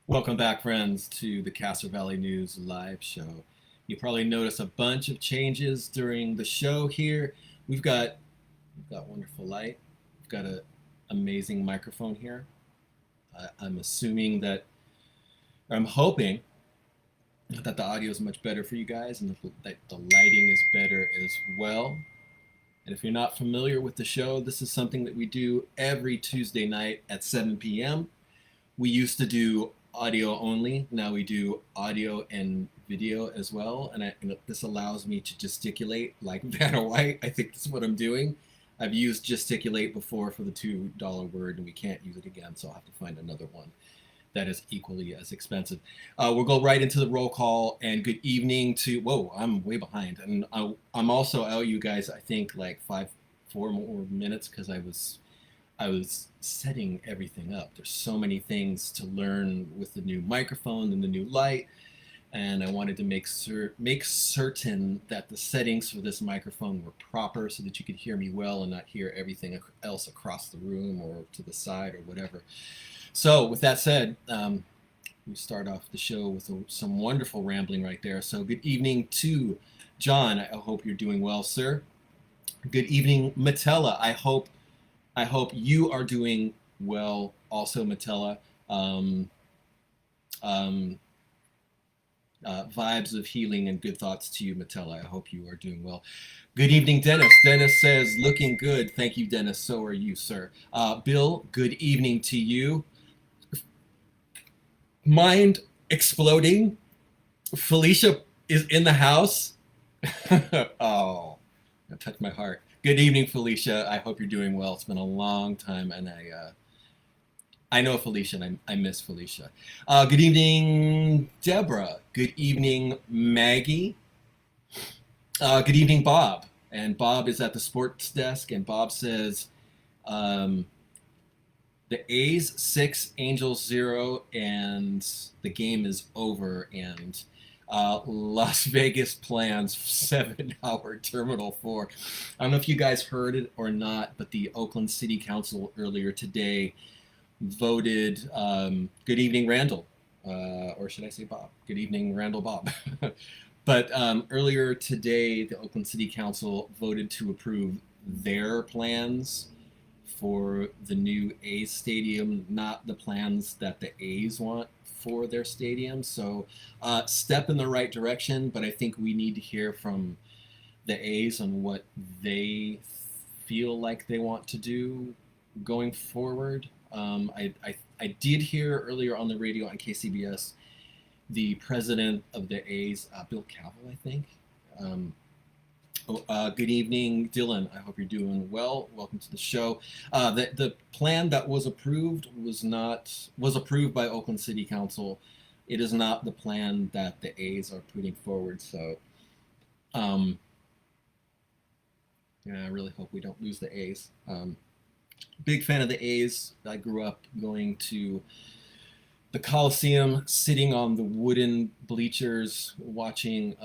Welcome back, friends, to the Castro Valley News live show. You probably noticed a bunch of changes during the show here. We've got wonderful light. We've got an amazing microphone here. I'm assuming that, or I'm hoping that the audio is much better for you guys and that the lighting is better as well. And if you're not familiar with the show, this is something that we do every Tuesday night at 7 p.m. We used to do audio only. Now we do audio and video as well. And this allows me to gesticulate like Vanna White. I think that's what I'm doing. I've used gesticulate before for the $2 word, and we can't use it again, so I'll have to find another one that is equally as expensive. We'll go right into the roll call, and good evening to, whoa, I'm way behind. And I'm also, I owe you guys, I think, like 4 more minutes because I was setting everything up. There's so many things to learn with the new microphone and the new light, and I wanted to make certain that the settings for this microphone were proper so that you could hear me well and not hear everything else across the room or to the side or whatever. So with that said, we start off the show with some wonderful rambling right there. So good evening to John. I hope you're doing well, sir. Good evening, Matella. I hope you are doing well also, Matella. Vibes of healing and good thoughts to you, Matella. I hope you are doing well. Good evening, Dennis. Dennis says, looking good. Thank you, Dennis. So are you, sir. Bill, good evening to you. Mind exploding. Felicia is in the house. Oh, that touched my heart. Good evening, Felicia. I hope you're doing well. It's been a long time, and I know Felicia, and I miss Felicia. Good evening, Deborah. Good evening, Maggie. Good evening, Bob. And Bob is at the sports desk, and Bob says, the A's 6, Angels 0, and the game is over, and Las Vegas plans 7-hour Terminal 4. I don't know if you guys heard it or not, but the Oakland City Council earlier today voted, good evening, Randall, or should I say Bob? Good evening, Randall Bob. But earlier today, the Oakland City Council voted to approve their plans for the new A's stadium, not the plans that the A's want for their stadium. So step in the right direction, but I think we need to hear from the A's on what they feel like they want to do going forward. I did hear earlier on the radio on KCBS the president of the A's, Bill Cavill, I think. Good evening, Dylan. I hope you're doing well. Welcome to the show. The plan that was approved was approved by Oakland City Council. It is not the plan that the A's are putting forward. So, yeah, I really hope we don't lose the A's. Big fan of the A's. I grew up going to the Coliseum, sitting on the wooden bleachers, watching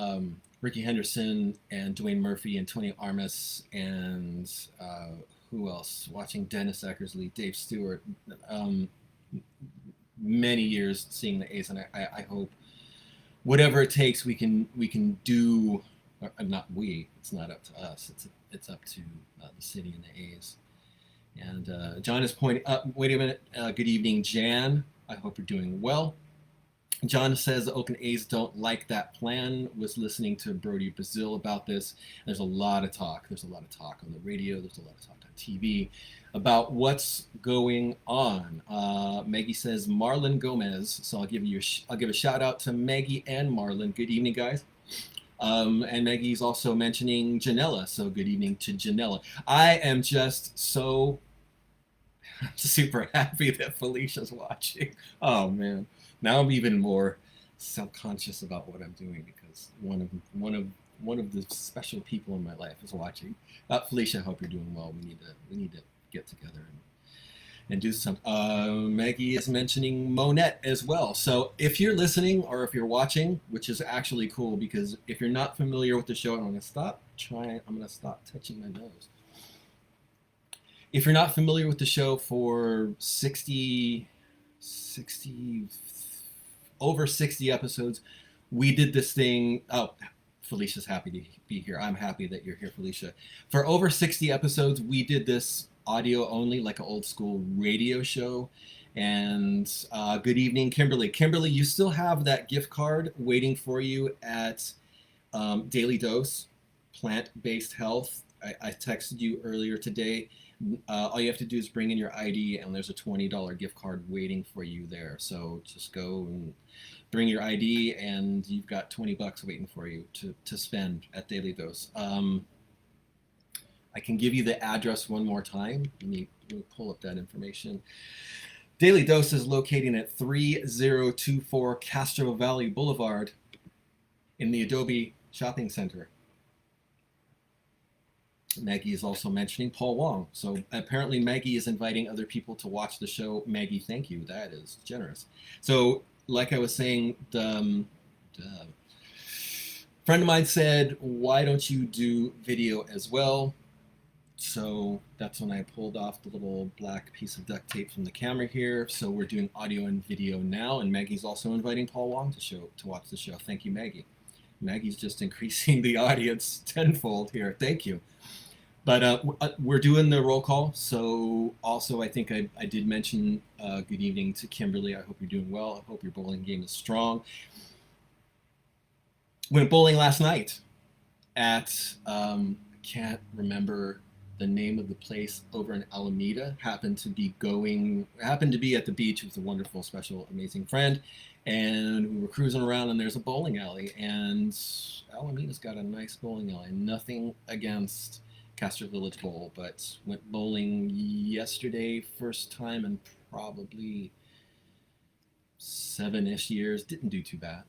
Ricky Henderson and Dwayne Murphy and Tony Armas and who else? Watching Dennis Eckersley, Dave Stewart. Many years seeing the A's, and I hope whatever it takes we can do. Or, not we. It's not up to us. It's up to the city and the A's. And John is pointing up. Wait a minute. Good evening, Jan. I hope you're doing well. John says the Oakland A's don't like that plan. Was listening to Brody Brazil about this. There's a lot of talk. There's a lot of talk on the radio. There's a lot of talk on TV about what's going on. Maggie says Marlon Gomez. So I'll give a shout out to Maggie and Marlon. Good evening, guys. And Maggie's also mentioning Janella. So good evening to Janella. I am just so super happy that Felicia's watching. Oh man. Now I'm even more self-conscious about what I'm doing because one of the special people in my life is watching. Felicia, I hope you're doing well. We need to get together and do some. Maggie is mentioning Monette as well. So if you're listening or if you're watching, which is actually cool because if you're not familiar with the show, I'm gonna stop touching my nose. If you're not familiar with the show, for 60 over 60 episodes. We did this thing. Oh, Felicia's happy to be here. I'm happy that you're here, Felicia. For over 60 episodes, we did this audio only, like an old school radio show. And good evening, Kimberly. Kimberly, you still have that gift card waiting for you at Daily Dose, Plant-Based Health. I texted you earlier today. All you have to do is bring in your ID, and there's a $20 gift card waiting for you there. So just go and bring your ID, and you've got 20 bucks waiting for you to spend at Daily Dose. I can give you the address one more time. Let me pull up that information. Daily Dose is located at 3024 Castro Valley Boulevard in the Adobe Shopping Center. Maggie is also mentioning Paul Wong. So apparently Maggie is inviting other people to watch the show. Maggie, thank you. That is generous. So like I was saying, the friend of mine said, why don't you do video as well? So that's when I pulled off the little black piece of duct tape from the camera here. So we're doing audio and video now, and Maggie's also inviting Paul Wong to watch the show. Thank you, Maggie. Maggie's just increasing the audience tenfold here. Thank you. But we're doing the roll call. So also, I think I did mention good evening to Kimberly. I hope you're doing well. I hope your bowling game is strong. Went bowling last night at, I can't remember the name of the place over in Alameda. Happened to be at the beach with a wonderful, special, amazing friend. And we were cruising around, and there's a bowling alley. And Alameda's got a nice bowling alley. Nothing against Castro Village Bowl, but went bowling yesterday, first time in probably 7-ish years. Didn't do too bad.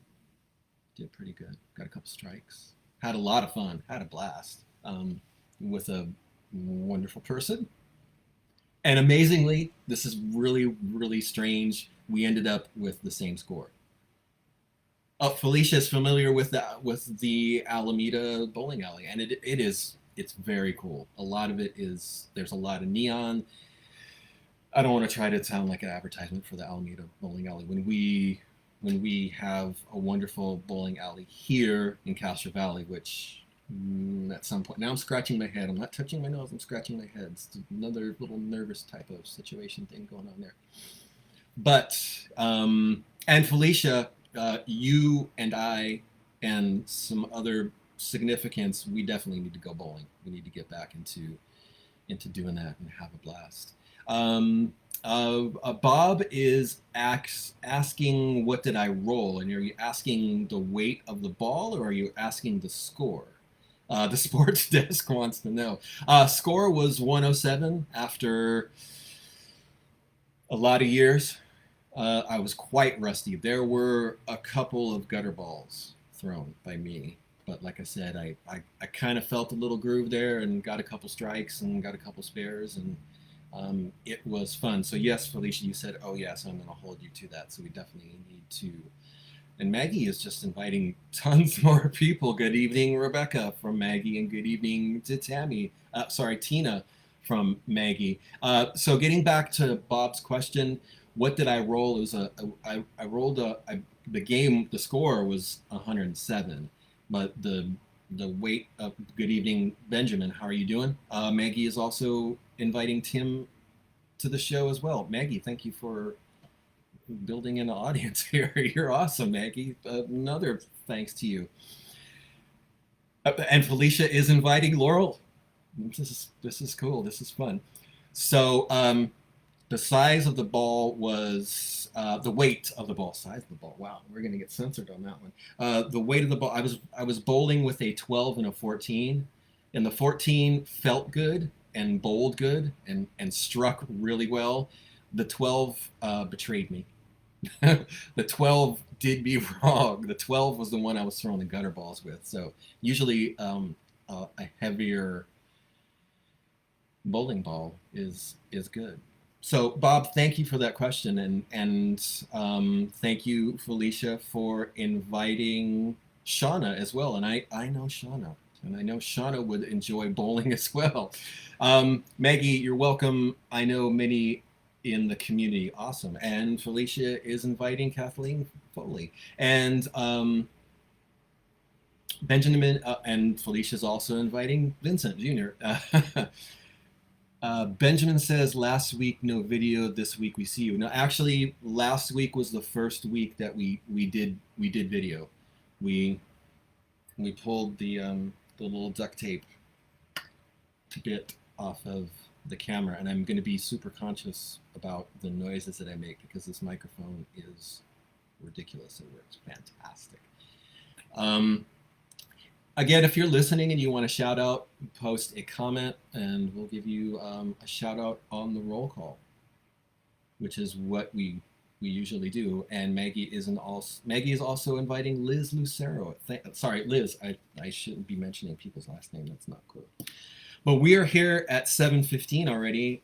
Did pretty good. Got a couple strikes. Had a lot of fun. Had a blast with a wonderful person. And amazingly, this is really, really strange. We ended up with the same score. Felicia is familiar with the Alameda bowling alley, and it's very cool. A lot of it is, there's a lot of neon. I don't want to try to sound like an advertisement for the Alameda bowling alley. When we have a wonderful bowling alley here in Castro Valley, which at some point, now I'm scratching my head. I'm not touching my nose, I'm scratching my head. It's another little nervous type of situation thing going on there. But, and Felicia, you and I and some other significance, we definitely need to go bowling. We need to get back into doing that and have a blast. Bob is asking, what did I roll? And are you asking the weight of the ball, or are you asking the score? The sports desk wants to know. Score was 107 after a lot of years. I was quite rusty. There were a couple of gutter balls thrown by me. But like I said, I kind of felt a little groove there and got a couple strikes and got a couple spares, and it was fun. So yes, Felicia, you said, oh yes, I'm going to hold you to that. So we definitely need to. And Maggie is just inviting tons more people. Good evening, Rebecca from Maggie, and good evening to Tina from Maggie. So getting back to Bob's question, what did I roll? It was I rolled the score was 107. But the weight of, good evening, Benjamin, how are you doing? Maggie is also inviting Tim to the show as well. Maggie, thank you for building an audience here. You're awesome, Maggie. Another thanks to you. And Felicia is inviting Laurel. This is cool. This is fun. So the size of the ball was the weight of the ball. Size of the ball. Wow, we're gonna get censored on that one. The weight of the ball. I was bowling with a 12 and a 14, and the 14 felt good and bowled good and struck really well. The 12 betrayed me. The 12 did me wrong. The 12 was the one I was throwing the gutter balls with. So usually a heavier bowling ball is good. So Bob, thank you for that question, and thank you, Felicia, for inviting Shauna as well. And I know Shauna, and I know Shauna would enjoy bowling as well. Maggie, you're welcome. I know many in the community. Awesome. And Felicia is inviting Kathleen Foley. And Benjamin and Felicia's also inviting Vincent Jr. Benjamin says, last week no video, this week we see you. No, actually, last week was the first week that we did video. We pulled the little duct tape bit off of the camera, and I'm going to be super conscious about the noises that I make because this microphone is ridiculous. It works fantastic. Again, if you're listening and you want to shout out, post a comment, and we'll give you a shout out on the roll call, which is what we usually do. And Maggie is also inviting Liz Lucero. Sorry, Liz. I shouldn't be mentioning people's last name. That's not cool. But we are here at 7:15 already.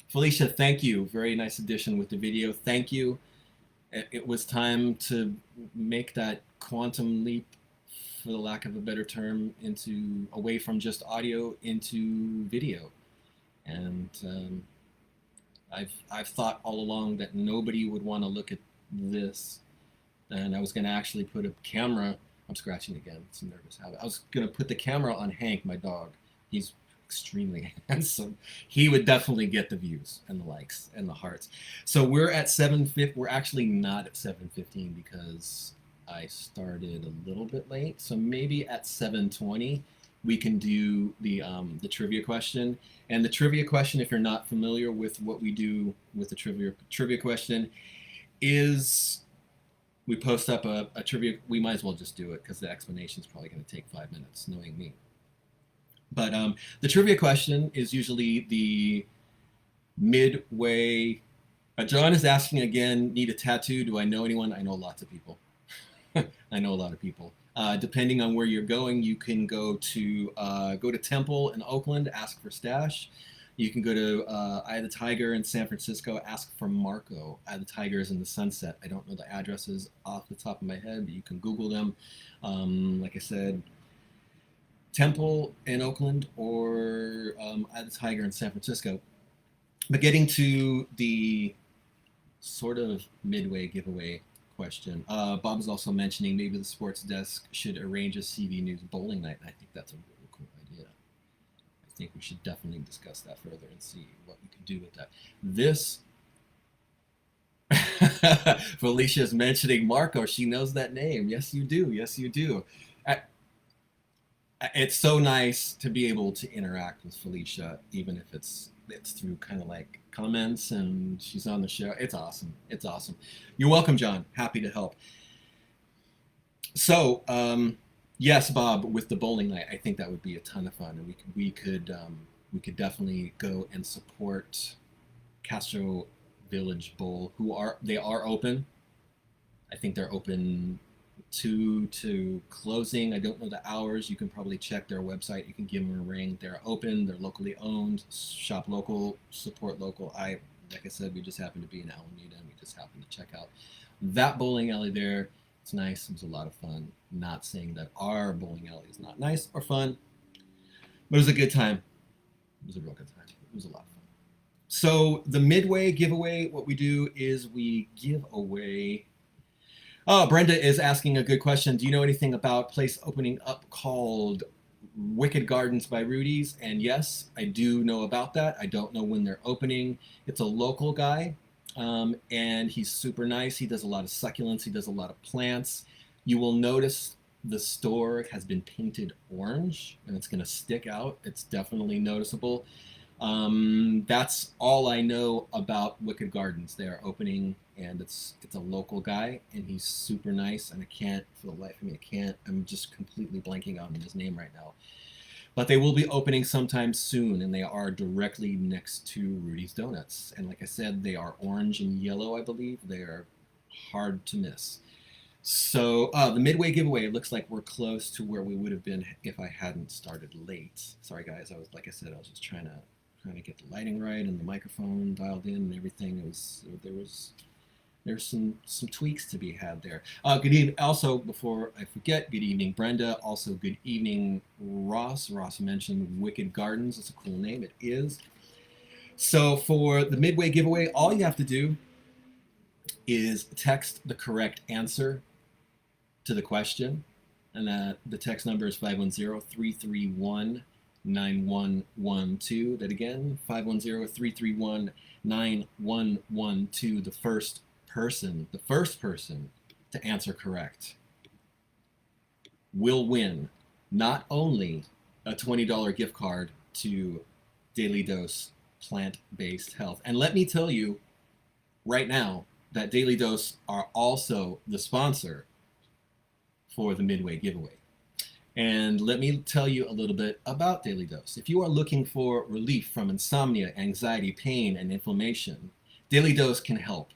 Felicia, thank you. Very nice addition with the video. Thank you. It was time to make that quantum leap, for the lack of a better term, away from just audio into video. And I've thought all along that nobody would want to look at this, and I was going to actually put a camera. I'm scratching again. It's a nervous habit. I was going to put the camera on Hank, my dog. He's extremely handsome. He would definitely get the views and the likes and the hearts. So we're at 7:50. We're actually not at 7:15 because I started a little bit late. So maybe at 7:20 we can do the trivia question. And the trivia question, if you're not familiar with what we do with the trivia question, is we post up a trivia. We might as well just do it because the explanation is probably going to take 5 minutes, knowing me. But the trivia question is usually the midway. John is asking again, need a tattoo? Do I know anyone? I know lots of people. I know a lot of people. Depending on where you're going, you can go to Temple in Oakland, ask for Stash. You can go to Eye of the Tiger in San Francisco, ask for Marco. Eye of the Tiger is in the Sunset. I don't know the addresses off the top of my head, but you can Google them. Like I said, Temple in Oakland or Eye of the Tiger in San Francisco. But getting to the sort of midway giveaway question, Bob is also mentioning maybe the sports desk should arrange a CVNews bowling night. I think that's a really cool idea. I think we should definitely discuss that further and see what we can do with that. This, Felicia's mentioning Marco. She knows that name. Yes, you do. Yes, you do. It's so nice to be able to interact with Felicia, even if it's through kind of like comments and she's on the show. It's awesome. It's awesome. You're welcome, John. Happy to help. So, yes, Bob, with the bowling night, I think that would be a ton of fun, and we could definitely go and support Castro Village Bowl, they are open. I think they're open 2 to closing. I don't know the hours. You can probably check their website. You can give them a ring. They're open. They're locally owned. Shop local, support local. Like I said, we just happened to be in Alameda, and we just happened to check out that bowling alley there. It's nice. It was a lot of fun. Not saying that our bowling alley is not nice or fun, but it was a good time. It was a real good time. It was a lot of fun. So the midway giveaway, what we do is we give away. Oh, Brenda is asking a good question. Do you know anything about a place opening up called Wicked Gardens by Rudy's? And yes, I do know about that. I don't know when they're opening. It's a local guy, and he's super nice. He does a lot of succulents. He does a lot of plants. You will notice the store has been painted orange, and it's going to stick out. It's definitely noticeable. That's all I know about Wicked Gardens. They are opening, and it's a local guy, and he's super nice, and I can't, for the life of me, I'm just completely blanking on his name right now. But they will be opening sometime soon, and they are directly next to Rudy's Donuts. And like I said, they are orange and yellow, I believe. They are hard to miss. So the midway giveaway, it looks like we're close to where we would have been if I hadn't started late. Sorry guys, like I said, I was just trying to get the lighting right and the microphone dialed in and everything. There's some tweaks to be had there. Good evening. Also, before I forget, good evening, Brenda. Also, good evening, Ross. Ross mentioned Wicked Gardens. It's a cool name. It is. So for the midway giveaway, all you have to do is text the correct answer to the question. And the text number is 510-331-9112. That again, 510-331-9112. The first person to answer correct will win not only a $20 gift card to Daily Dose Plant-Based Health. And let me tell you right now that Daily Dose are also the sponsor for the midway giveaway. And let me tell you a little bit about Daily Dose. If you are looking for relief from insomnia, anxiety, pain, and inflammation, Daily Dose can help.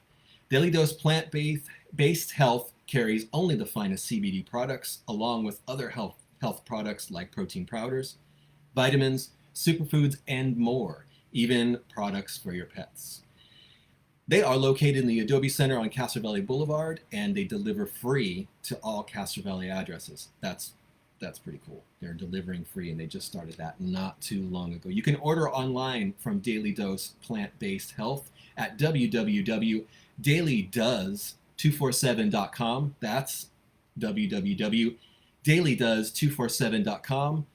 Daily Dose Plant-Based Health carries only the finest CBD products, along with other health products like protein powders, vitamins, superfoods, and more, even products for your pets. They are located in the Adobe Center on Castro Valley Boulevard, and they deliver free to all Castro Valley addresses. That's pretty cool. They're delivering free, and they just started that not too long ago. You can order online from Daily Dose Plant-Based Health at www.dailydoes247.com. That's www.dailydoes247.com.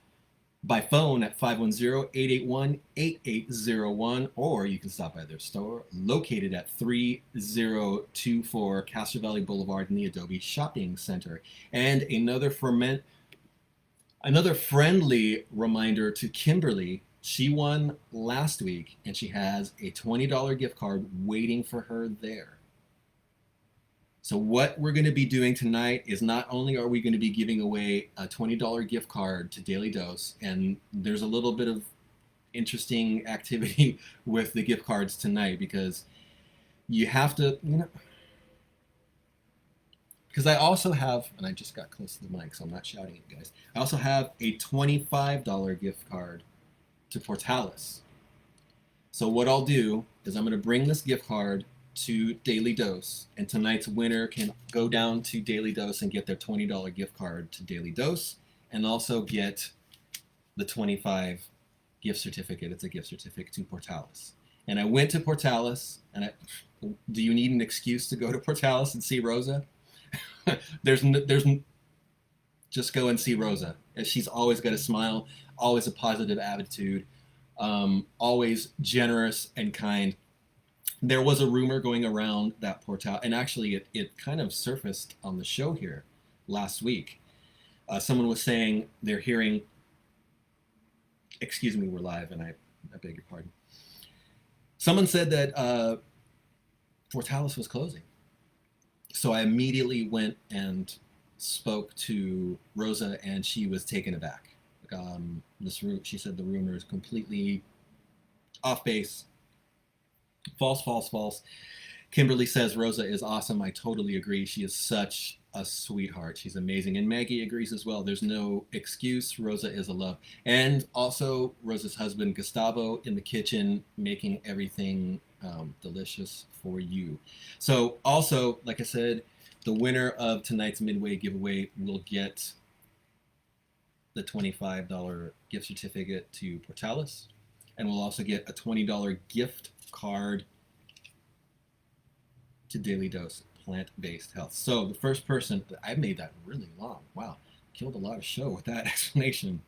By phone at 510-881-8801, or you can stop by their store located at 3024 Castro Valley Boulevard in the Adobe Shopping Center. And another friendly reminder to Kimberly. She won last week, and she has a $20 gift card waiting for her there. So what we're going to be doing tonight is not only are we going to be giving away a $20 gift card to Daily Dose, and there's a little bit of interesting activity with the gift cards tonight, because you have to, because I also have, and I just got close to the mic, so I'm not shouting at you guys. I also have a $25 gift card to Portales. So what I'll do is I'm going to bring this gift card to Daily Dose, and tonight's winner can go down to Daily Dose and get their $20 gift card to Daily Dose, and also get the $25 gift certificate. It's a gift certificate to Portales. And I went to Portales, and do you need an excuse to go to Portales and see Rosa? there's just go and see Rosa. She's always got a smile, always a positive attitude, always generous and kind. There was a rumor going around that Portales, and actually it kind of surfaced on the show here last week. Someone was saying they're hearing, excuse me, we're live, and I beg your pardon. Someone said that Portales was closing. So I immediately went and spoke to Rosa, and she was taken aback. She said the rumor is completely off base. False. Kimberly says Rosa is awesome. I totally agree. She is such a sweetheart. She's amazing. And Maggie agrees as well. There's no excuse. Rosa is a love. And also Rosa's husband, Gustavo, in the kitchen, making everything delicious for you. So also, like I said, the winner of tonight's midway giveaway will get the $25 gift certificate to Portales, and we'll also get a $20 gift card to Daily Dose Plant-Based Health. So the first person, I made that really long. Wow, killed a lot of show with that explanation.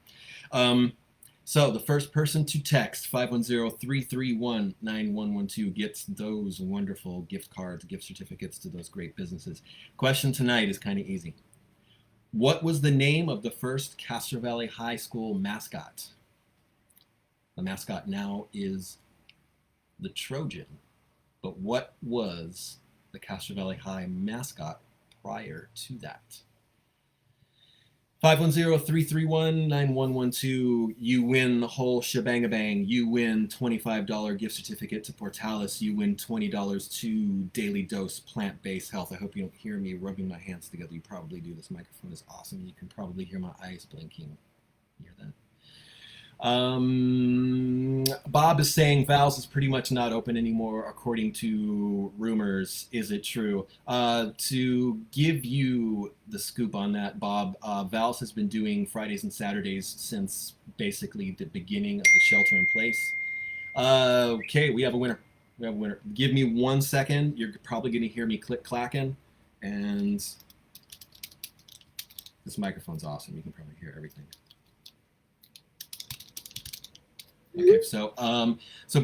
So the first person to text 510-331-9112 gets those wonderful gift cards, gift certificates to those great businesses. Question tonight is kind of easy. What was the name of the first Castro Valley High School mascot? The mascot now is the Trojan, but what was the Castro Valley High mascot prior to that? 510-331-9112. You win the whole shebang-a-bang. You win $25 gift certificate to Portales. You win $20 to Daily Dose Plant-Based Health. I hope you don't hear me rubbing my hands together. You probably do. This microphone is awesome. You can probably hear my eyes blinking. You hear that? Bob is saying Val's is pretty much not open anymore, according to rumors. Is it true? To give you the scoop on that, Bob, Val's has been doing Fridays and Saturdays since basically the beginning of the shelter in place. Okay, we have a winner. We have a winner. Give me 1 second. You're probably going to hear me click clacking, and this microphone's awesome. You can probably hear everything. Okay, so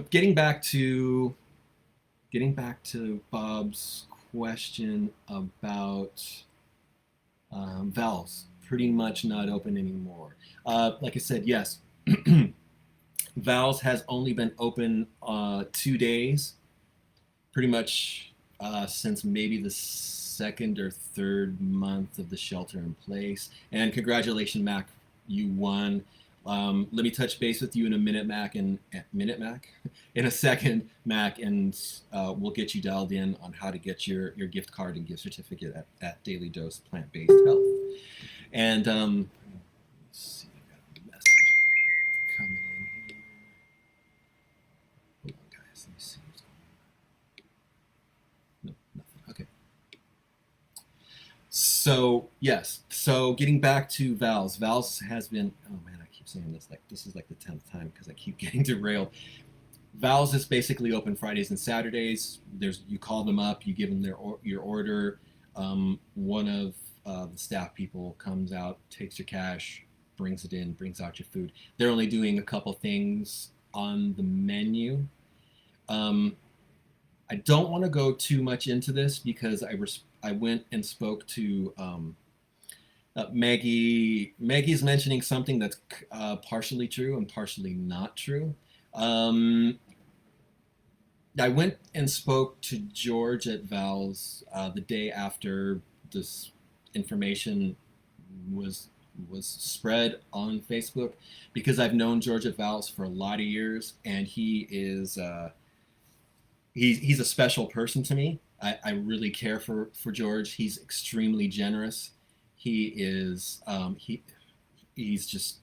getting back to Bob's question about valves, pretty much not open anymore. Like I said, yes, Valves has only been open 2 days, pretty much since maybe the second or third month of the shelter in place. And congratulations, Mac, you won. Let me touch base with you in a minute, Mac, in a second, Mac, and we'll get you dialed in on how to get your gift card and gift certificate at Daily Dose Plant-Based Health. And let's see, I got a message coming in here. Hold on, guys, let me see what's going on. No, nothing. Okay. So yes, so getting back to Valves. Valves has been. Oh man, I keep saying this like this is like the 10th time because I keep getting derailed. Valves is basically open Fridays and Saturdays. You call them up, you give them your order. One of the staff people comes out, takes your cash, brings it in, brings out your food. They're only doing a couple things on the menu. I don't want to go too much into this because I went and spoke to Maggie. Maggie's mentioning something that's partially true and partially not true. I went and spoke to George at Val's the day after this information was spread on Facebook, because I've known George at Val's for a lot of years, and he is he's a special person to me. I really care for George. He's extremely generous. He is he's just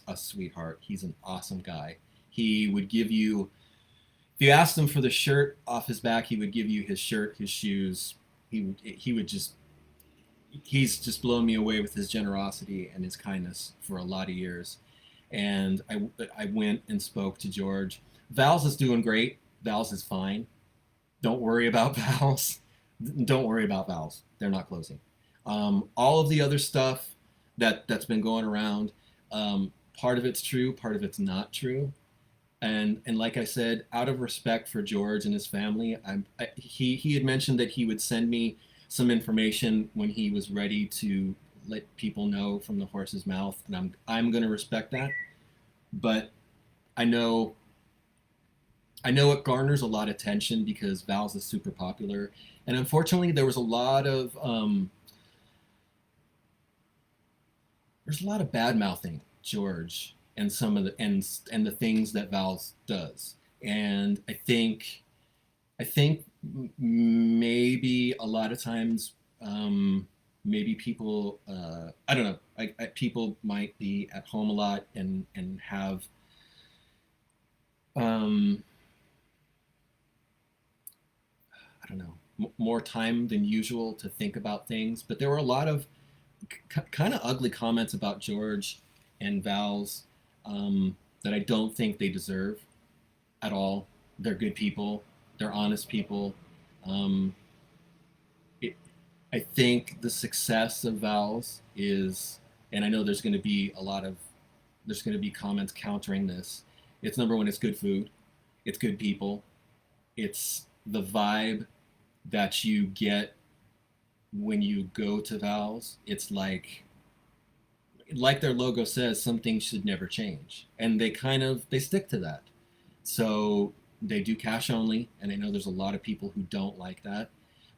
a sweetheart. He's an awesome guy. He would give you, if you asked him for the shirt off his back, he would give you his shirt, his shoes. He's just blown me away with his generosity and his kindness for a lot of years. And I went and spoke to George. Val's is doing great. Val's is fine. Don't worry about Val's. Don't worry about Val's. They're not closing. All of the other stuff that's been going around, part of it's true, part of it's not true. And like I said, out of respect for George and his family, he had mentioned that he would send me some information when he was ready to let people know from the horse's mouth, and I'm going to respect that. But I know it garners a lot of attention because Val's is super popular, and unfortunately, there was a lot of bad mouthing George and some of the and the things that Val's does. And I think maybe a lot of times, maybe people, I don't know, people might be at home a lot and have I don't know, more time than usual to think about things. But there were a lot of kind of ugly comments about George and Val's that I don't think they deserve at all. They're good people. They're honest people. I think the success of Val's is, and I know there's going to be comments countering this. It's number one, it's good food. It's good people. It's the vibe that you get when you go to Val's. It's like their logo says, some things should never change, and they stick to that. So they do cash only, and I know there's a lot of people who don't like that.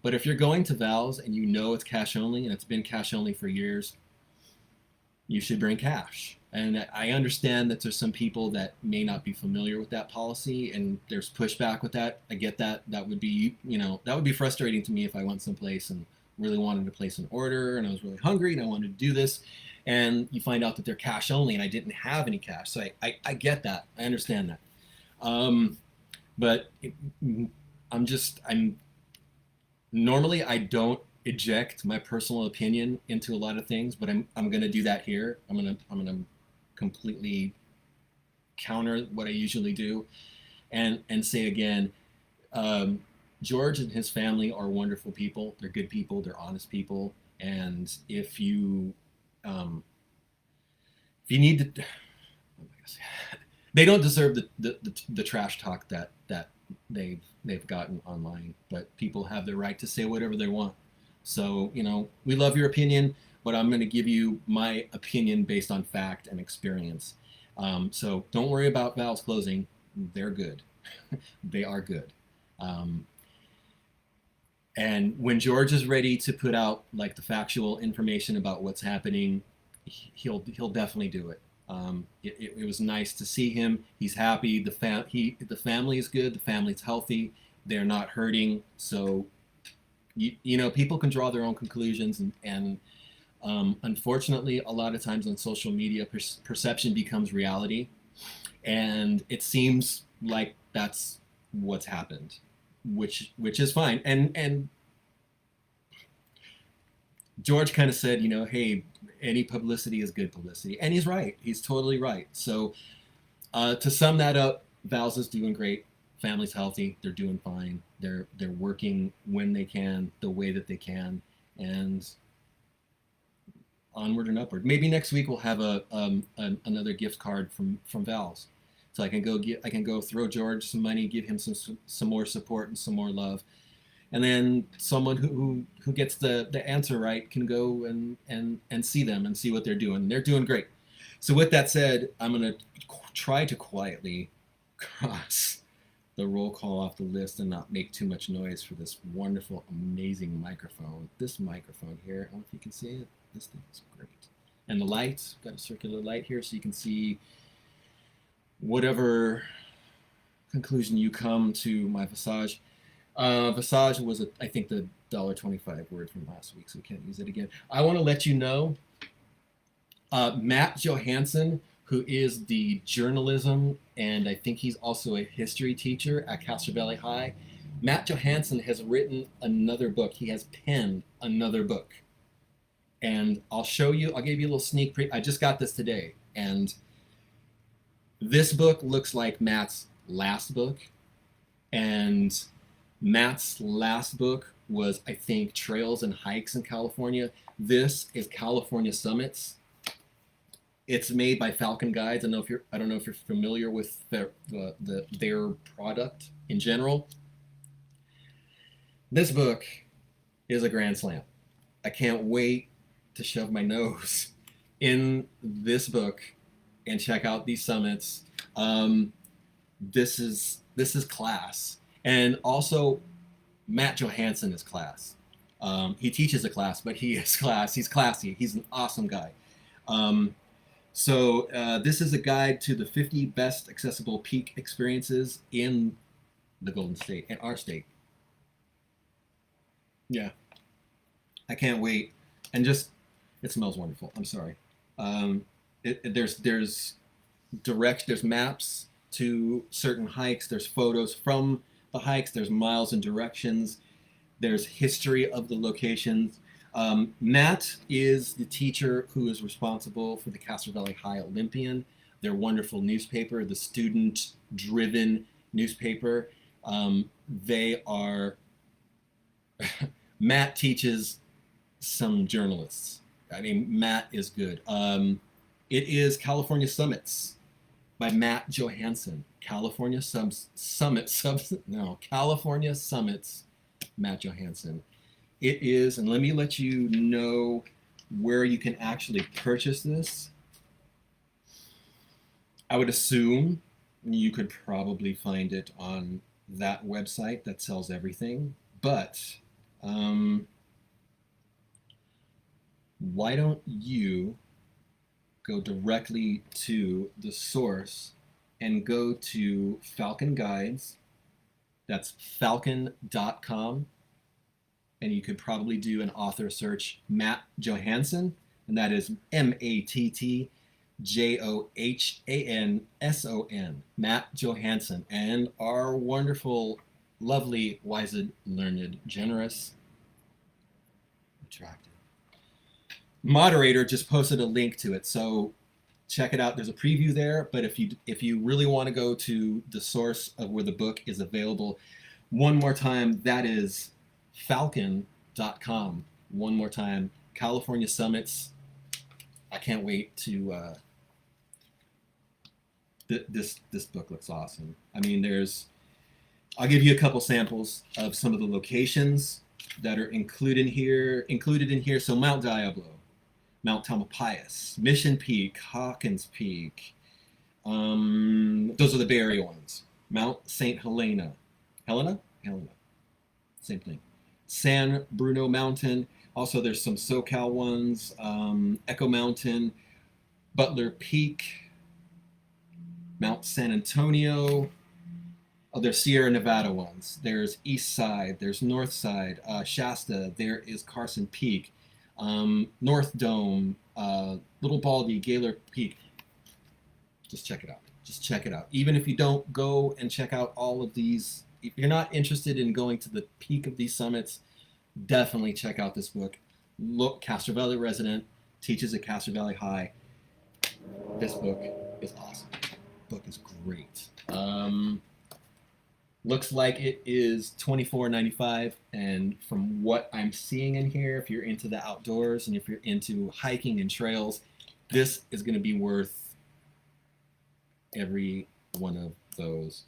But if you're going to Val's and you know it's cash only, and it's been cash only for years, you should bring cash. And I understand that there's some people that may not be familiar with that policy, and there's pushback with that. I get that. That would be frustrating to me if I went someplace and really wanted to place an order, and I was really hungry and I wanted to do this, and you find out that they're cash only and I didn't have any cash. So I get that. I understand that. But normally I don't eject my personal opinion into a lot of things, but I'm going to do that here. I'm going to completely counter what I usually do and say again, um, George and his family are wonderful people. They're good people. They're honest people. And if you need to, they don't deserve the trash talk that they've gotten online. But people have the right to say whatever they want. So we love your opinion, but I'm going to give you my opinion based on fact and experience. So don't worry about valves closing. They're good. They are good. And when George is ready to put out like the factual information about what's happening, he'll definitely do it. It was nice to see him. He's happy. The family is good. The family's healthy. They're not hurting. So people can draw their own conclusions, and unfortunately, a lot of times on social media, perception becomes reality, and it seems like that's what's happened, which is fine. And George kind of said, hey, any publicity is good publicity, and he's right. He's totally right. So to sum that up, Val's is doing great. Family's healthy. They're doing fine. They're working when they can, the way that they can, and onward and upward. Maybe next week we'll have another gift card from Val's, so I can go throw George some money, give him some more support and some more love, and then someone who gets the answer right can go and see them and see what they're doing. They're doing great. So with that said, I'm gonna try to quietly cross the roll call off the list and not make too much noise for this wonderful, amazing microphone. This microphone here, I don't know if you can see it. This thing is great. And the lights, got a circular light here so you can see whatever conclusion you come to my Visage. Visage was, I think, the $1.25 word from last week, so we can't use it again. I want to let you know, Matt Johansson, who is the journalism, and I think he's also a history teacher at Castro Valley High. Matt Johansson has written another book. He has penned another book. And I'll show you, I'll give you a little sneak peek. I just got this today. And this book looks like Matt's last book. And Matt's last book was, I think, Trails and Hikes in California. This is California Summits. It's made by Falcon Guides. I don't know if you're familiar with their product in general. This book is a grand slam. I can't wait to shove my nose in this book and check out these summits. This is class, and also Matt Johansson is class. He teaches a class, but he is class. He's classy. He's an awesome guy. So this is a guide to the 50 best accessible peak experiences in the Golden State, in our state. Yeah, I can't wait. And just, it smells wonderful. I'm sorry. There's maps to certain hikes. There's photos from the hikes. There's miles and directions. There's history of the locations. Matt is the teacher who is responsible for the Castro Valley High Olympian, their wonderful newspaper, the student-driven newspaper. Matt teaches some journalists. I mean, Matt is good. It is California Summits by Matt Johansson. California Summits, Matt Johansson. It is, and let me let you know where you can actually purchase this. I would assume you could probably find it on that website that sells everything, but why don't you go directly to the source and go to Falcon Guides. That's falcon.com. And you could probably do an author search, Matt Johansson, and that is MattJohansson, Matt Johansson, and our wonderful, lovely, wise, learned, generous, attractive moderator just posted a link to it. So check it out. There's a preview there, but if you really want to go to the source of where the book is available, one more time, that is falcon.com. One more time, California Summits. I can't wait to. This book looks awesome. I mean, I'll give you a couple samples of some of the locations that are included in here. So Mount Diablo, Mount Tamalpais, Mission Peak, Hawkins Peak. Those are the Bay Area ones. Mount St. Helena. Helena? Same thing. San Bruno Mountain. Also, there's some SoCal ones. Echo Mountain, Butler Peak, Mount San Antonio. Oh, there's Sierra Nevada ones. There's East Side. There's North Side. Shasta. There is Carson Peak. North Dome. Little Baldy. Gaylor Peak. Just check it out. Just check it out. Even if you don't go and check out all of these, if you're not interested in going to the peak of these summits, definitely check out this book. Look, Castro Valley resident, teaches at Castro Valley High. This book is awesome. Book is great. Looks like it is $24.95, and from what I'm seeing in here, if you're into the outdoors and if you're into hiking and trails, this is going to be worth every one of those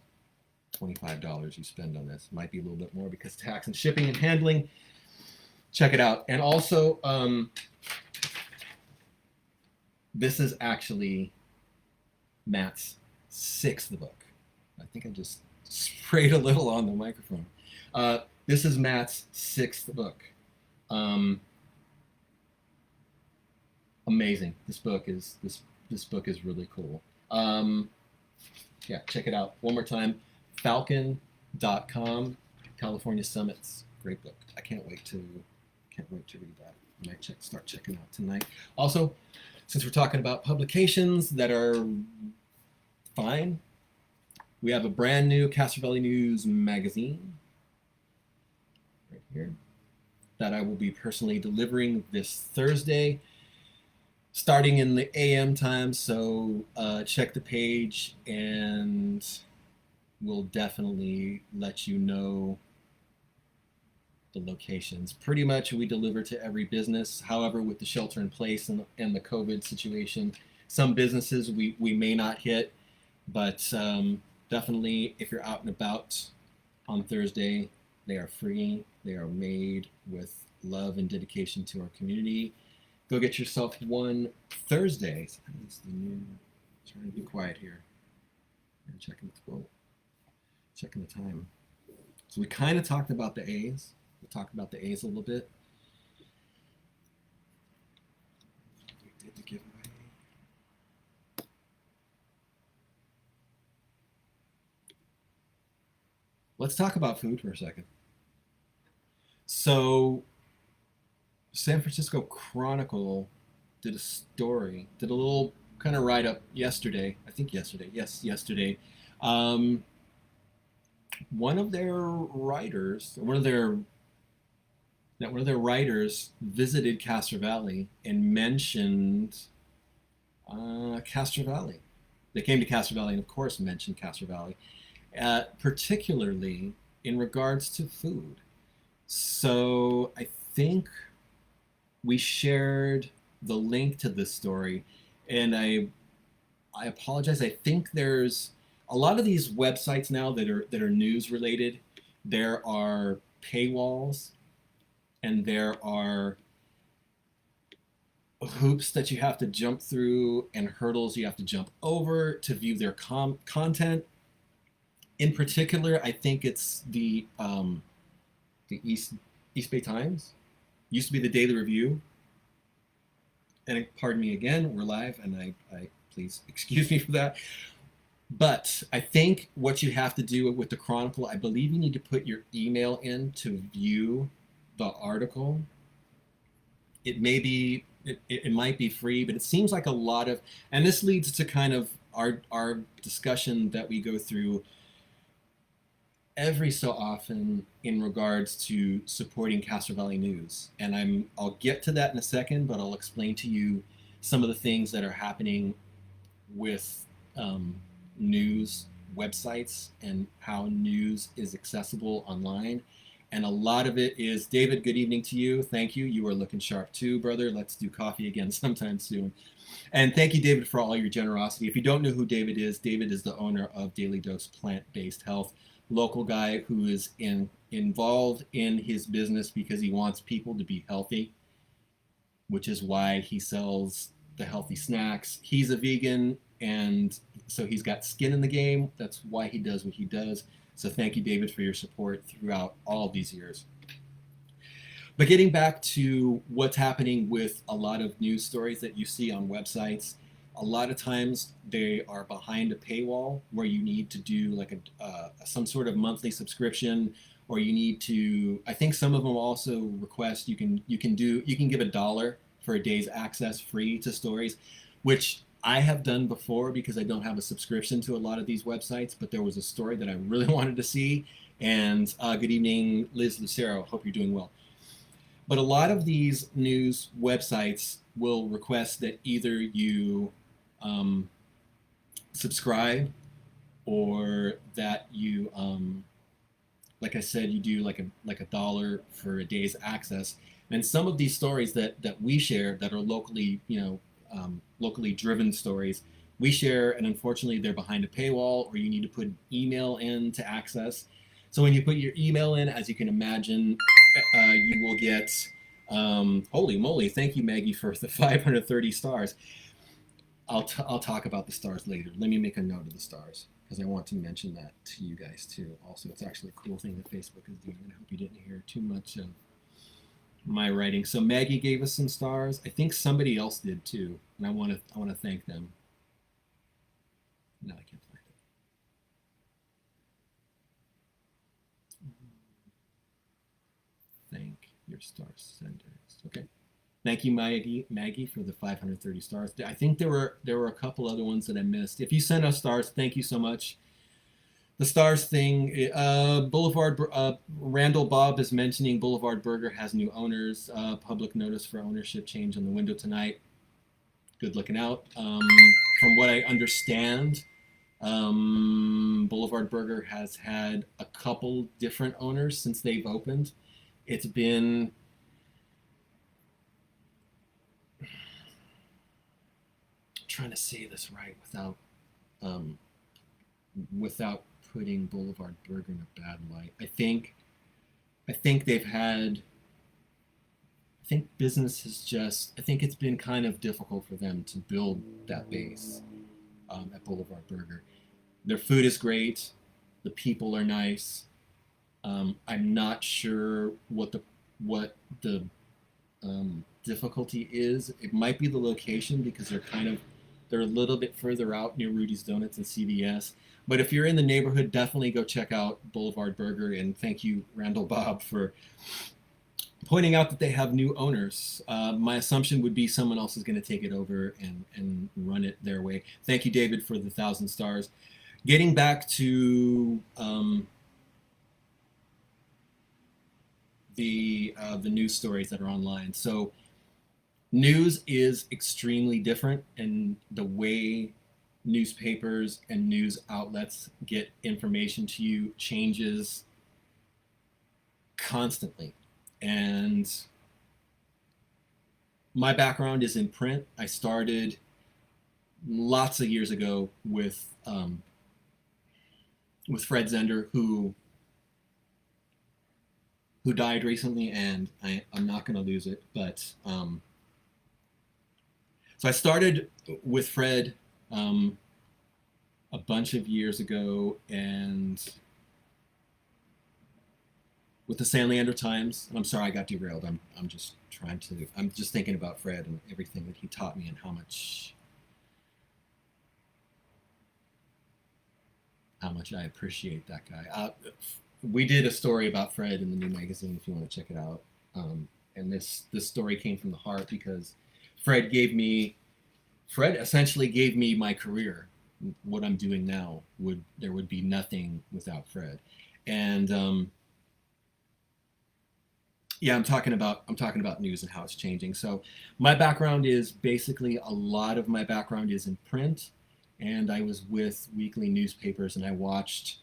$25 you spend on this. Might be a little bit more because tax and shipping and handling. Check it out. And also, this is actually Matt's 6th book. I think I just sprayed a little on the microphone. This is Matt's 6th book. Amazing. This book is really cool. Yeah, check it out. One more time, falcon.com, California Summits. Great book. I can't wait to read that. I might start checking out tonight. Also, since we're talking about publications that are fine, we have a brand new Castro Valley News magazine right here that I will be personally delivering this Thursday, starting in the AM time. So check the page and we'll definitely let you know the locations. Pretty much we deliver to every business. However, with the shelter in place and the COVID situation, some businesses we may not hit, but definitely if you're out and about on Thursday, they are free. They are made with love and dedication to our community. Go get yourself one Thursday. Trying to be quiet here. And checking the time. So we kind of talked about the A's. We talked about the A's a little bit. We did the giveaway. Let's talk about food for a second. So, San Francisco Chronicle did a little kind of write-up yesterday. I think yesterday. Yes, yesterday. One of their writers visited Castro Valley and mentioned Castro Valley. They came to Castro Valley and, of course, mentioned Castro Valley, particularly in regards to food. So I think we shared the link to this story, and I apologize. I think there's a lot of these websites now that are news related. There are paywalls, and there are hoops that you have to jump through and hurdles you have to jump over to view their content. In particular, I think it's the East Bay Times. Used to be the Daily Review. And pardon me again, we're live, and I please excuse me for that. But I think what you have to do with the Chronicle, I believe you need to put your email in to view the article. It may be, it might be free, but it seems like a lot of, and this leads to kind of our discussion that we go through every so often in regards to supporting Castro Valley News. And I'll get to that in a second, but I'll explain to you some of the things that are happening with news websites and how news is accessible online. And a lot of it is, David, good evening to you. Thank you. You are looking sharp too, brother. Let's do coffee again sometime soon. And thank you, David, for all your generosity. If you don't know who David is the owner of Daily Dose Plant-Based Health, local guy who is involved in his business because he wants people to be healthy, which is why he sells the healthy snacks. He's a vegan, and so he's got skin in the game. That's why he does what he does. So thank you, David, for your support throughout all of these years. But getting back to what's happening with a lot of news stories that you see on websites, a lot of times they are behind a paywall where you need to do like some sort of monthly subscription, or you need to, I think some of them also request you can give $1 for a day's access free to stories, which I have done before because I don't have a subscription to a lot of these websites. But there was a story that I really wanted to see. And good evening, Liz Lucero. Hope you're doing well. But a lot of these news websites will request that either you subscribe, or that you, like I said, you do like $1 for a day's access. And some of these stories that we share that are locally, locally driven stories, we share, and unfortunately they're behind a paywall, or you need to put email in to access. So when you put your email in, as you can imagine, you will get, holy moly, thank you, Maggie, for the 530 stars. I'll talk about the stars later. Let me make a note of the stars, because I want to mention that to you guys too. Also, it's actually a cool thing that Facebook is doing. I hope you didn't hear too much of my writing. So Maggie gave us some stars. I think somebody else did too, and I want to thank them. No, I can't find it. Thank your star senders. Okay. Thank you, Maggie, for the 530 stars. I think there were a couple other ones that I missed. If you send us stars, thank you so much. The stars thing, Boulevard, Randall Bob is mentioning Boulevard Burger has new owners. Public notice for ownership change on the window tonight. Good looking out. From what I understand, Boulevard Burger has had a couple different owners since they've opened. It's been trying to say this right without putting Boulevard Burger in a bad light. I think they've had, I think business has just, I think it's been kind of difficult for them to build that base at Boulevard Burger. Their food is great. The people are nice. I'm not sure what the difficulty is. It might be the location, because they're a little bit further out near Rudy's Donuts and CVS. But if you're in the neighborhood, definitely go check out Boulevard Burger. And thank you, Randall Bob, for pointing out that they have new owners. My assumption would be someone else is going to take it over and run it their way. Thank you, David, for the 1,000 stars. Getting back to the news stories that are online. So news is extremely different, and the way newspapers and news outlets get information to you changes constantly. And my background is in print. I started lots of years ago with Fred Zender, who died recently, and I'm not going to lose it. But so I started with Fred a bunch of years ago, and with the San Leandro Times. And I'm sorry I got derailed. I'm just thinking about Fred and everything that he taught me, and how much I appreciate that guy. We did a story about Fred in the new magazine, if you want to check it out. And this story came from the heart, because Fred essentially gave me my career. What I'm doing now there would be nothing without Fred. And yeah, I'm talking about news and how it's changing. So my background is basically, a lot of my background is in print. and I was with weekly newspapers, and I watched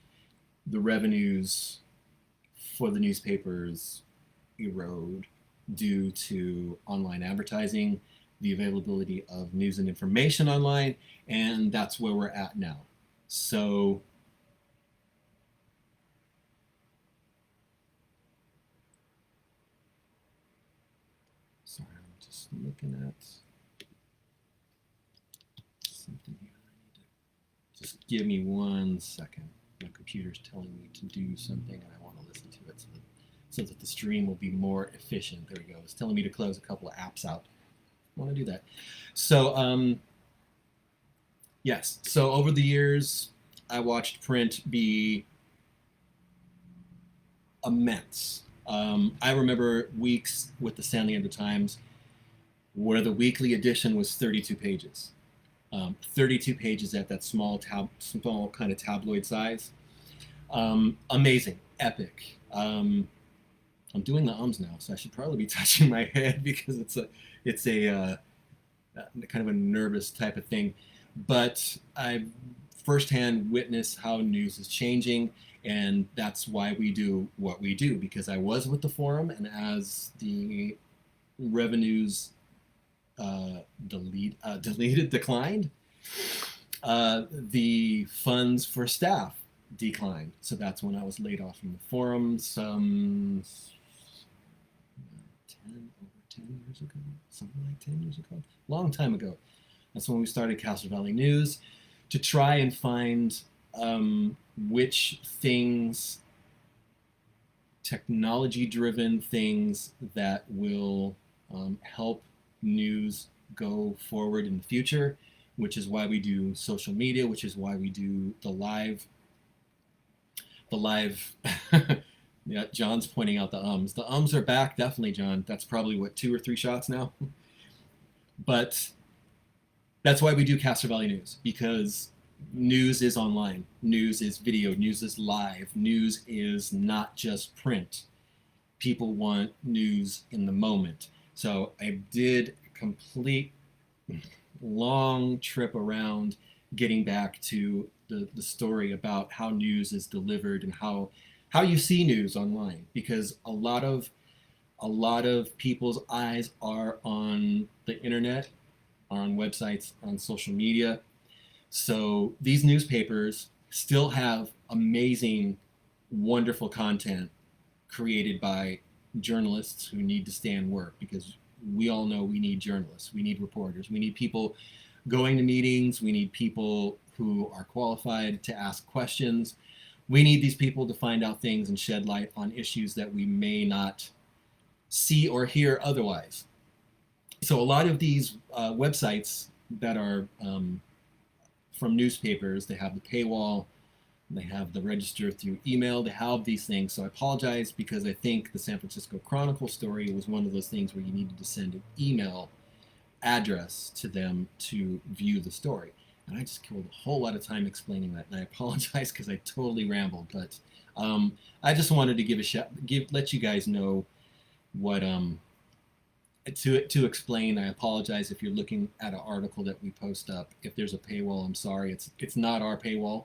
the revenues for the newspapers erode due to online advertising, the availability of news and information online, and that's where we're at now. So sorry, I'm just looking at something here. Just give me 1 second. My computer's telling me to do something, and I want to listen to it so that the stream will be more efficient. There we go. It's telling me to close a couple of apps out. I want to do that. So, yes. So over the years, I watched print be immense. I remember weeks with the San Leandro Times where the weekly edition was 32 pages. 32 pages at that small kind of tabloid size. Amazing, epic. I'm doing the ums now, so I should probably be touching my head because it's a kind of a nervous type of thing. But I firsthand witnessed how news is changing, and that's why we do what we do, because I was with the forum, and as the revenues declined, the funds for staff declined. So that's when I was laid off from the forum some 10 years ago, something like 10 years ago, long time ago. That's when we started Castro Valley News, to try and find which things, technology-driven things that will help news go forward in the future, which is why we do social media, which is why we do the live. Yeah, John's pointing out the ums. The ums are back, definitely, John. That's probably, what, 2 or 3 shots now? But that's why we do Castro Valley News, because news is online. News is video. News is live. News is not just print. People want news in the moment. So I did a complete long trip around getting back to the story about how news is delivered and how you see news online, because a lot of people's eyes are on the internet, on websites, on social media. So these newspapers still have amazing, wonderful content created by journalists who need to stay and work, because we all know we need journalists, we need reporters, we need people going to meetings, we need people who are qualified to ask questions. We need these people to find out things and shed light on issues that we may not see or hear otherwise. So a lot of these websites that are from newspapers, they have the paywall, they have the register through email, they have these things. So I apologize, because I think the San Francisco Chronicle story was one of those things where you needed to send an email address to them to view the story. And I just killed a whole lot of time explaining that, and I apologize because I totally rambled. But I just wanted to let you guys know what to explain. I apologize if you're looking at an article that we post up. If there's a paywall, I'm sorry. It's not our paywall.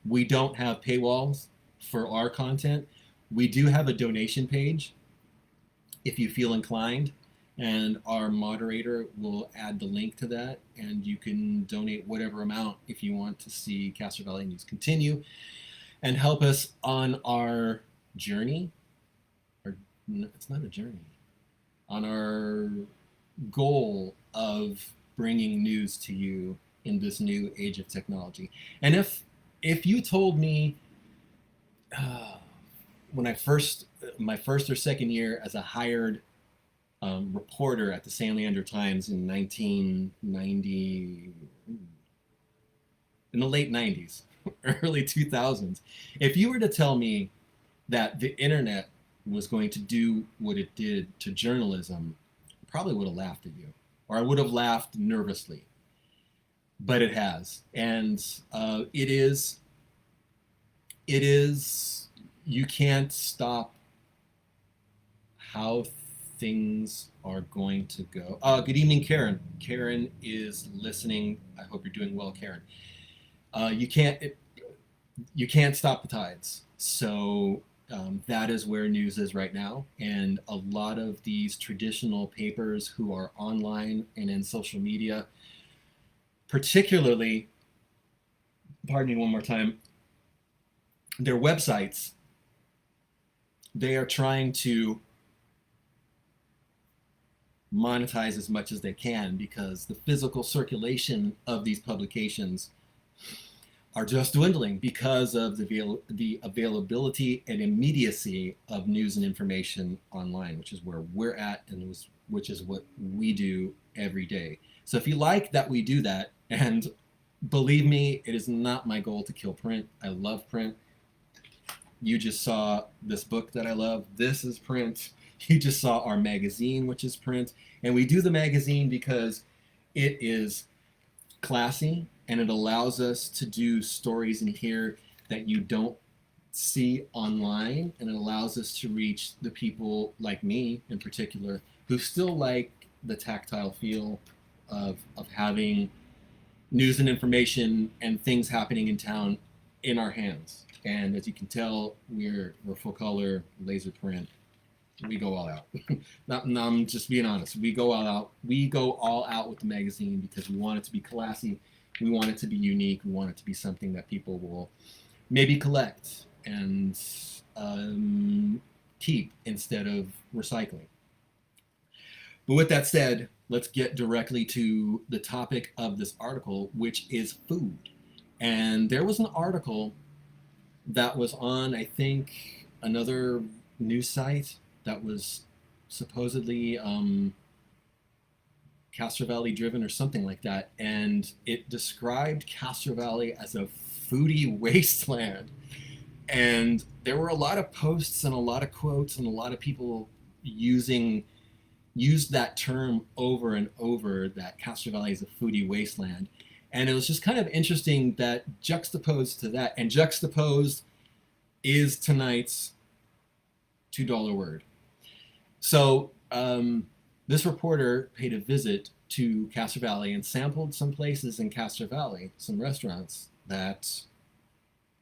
We don't have paywalls for our content. We do have a donation page if you feel inclined, and our moderator will add the link to that, and you can donate whatever amount if you want to see Castro Valley News continue and help us on our journey. Or it's not a journey. On our goal of bringing news to you in this new age of technology. And if you told me when my first or second year as a hired reporter at the San Leandro Times in 1990, in the late 90s, early 2000s, if you were to tell me that the internet was going to do what it did to journalism, I probably would have laughed at you, or I would have laughed nervously. But it has, and it is, you can't stop how things are going to go. Good evening, Karen. Karen is listening. I hope you're doing well, Karen. You can't stop the tides. So that is where news is right now. And a lot of these traditional papers who are online and in social media, particularly, pardon me one more time, their websites, they are trying to monetize as much as they can because the physical circulation of these publications are just dwindling because of the availability and immediacy of news and information online, which is where we're at and which is what we do every day. So if you like that we do that, and believe me, it is not my goal to kill print. I love print. You just saw this book that I love. This is print. You just saw our magazine, which is print. And we do the magazine because it is classy and it allows us to do stories in here that you don't see online. And it allows us to reach the people like me in particular who still like the tactile feel of having news and information and things happening in town in our hands. And as you can tell, we're full color, laser print. We go all out. No, I'm just being honest. We go all out. We go all out with the magazine because we want it to be classy. We want it to be unique. We want it to be something that people will maybe collect and keep instead of recycling. But with that said, let's get directly to the topic of this article, which is food. And there was an article that was on, I think, another news site that was supposedly Castro Valley driven or something like that. And it described Castro Valley as a foodie wasteland. And there were a lot of posts and a lot of quotes and a lot of people used that term over and over, that Castro Valley is a foodie wasteland. And it was just kind of interesting that juxtaposed to that, and juxtaposed is tonight's $2 word. So this reporter paid a visit to Castro Valley and sampled some places in Castro Valley, some restaurants that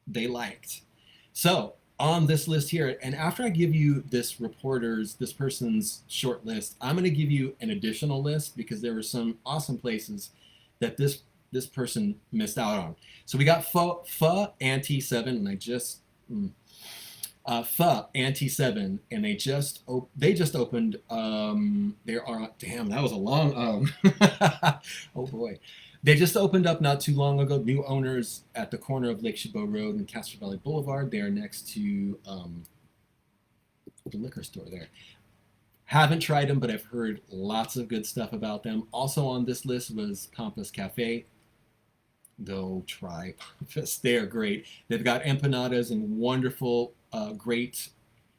they liked. So on this list here, and after I give you this person's short list, I'm going to give you an additional list because there were some awesome places that this person missed out on. So we got Pho Auntie 7, and I just Pho Auntie 7, and they just opened. There are, damn, that was a long oh boy. They just opened up not too long ago. New owners at the corner of Lake Chabot Road and Castro Valley Boulevard. They are next to the liquor store there. Haven't tried them, but I've heard lots of good stuff about them. Also on this list was Pampas Cafe. Go try Pampas. They are great. They've got empanadas and wonderful, great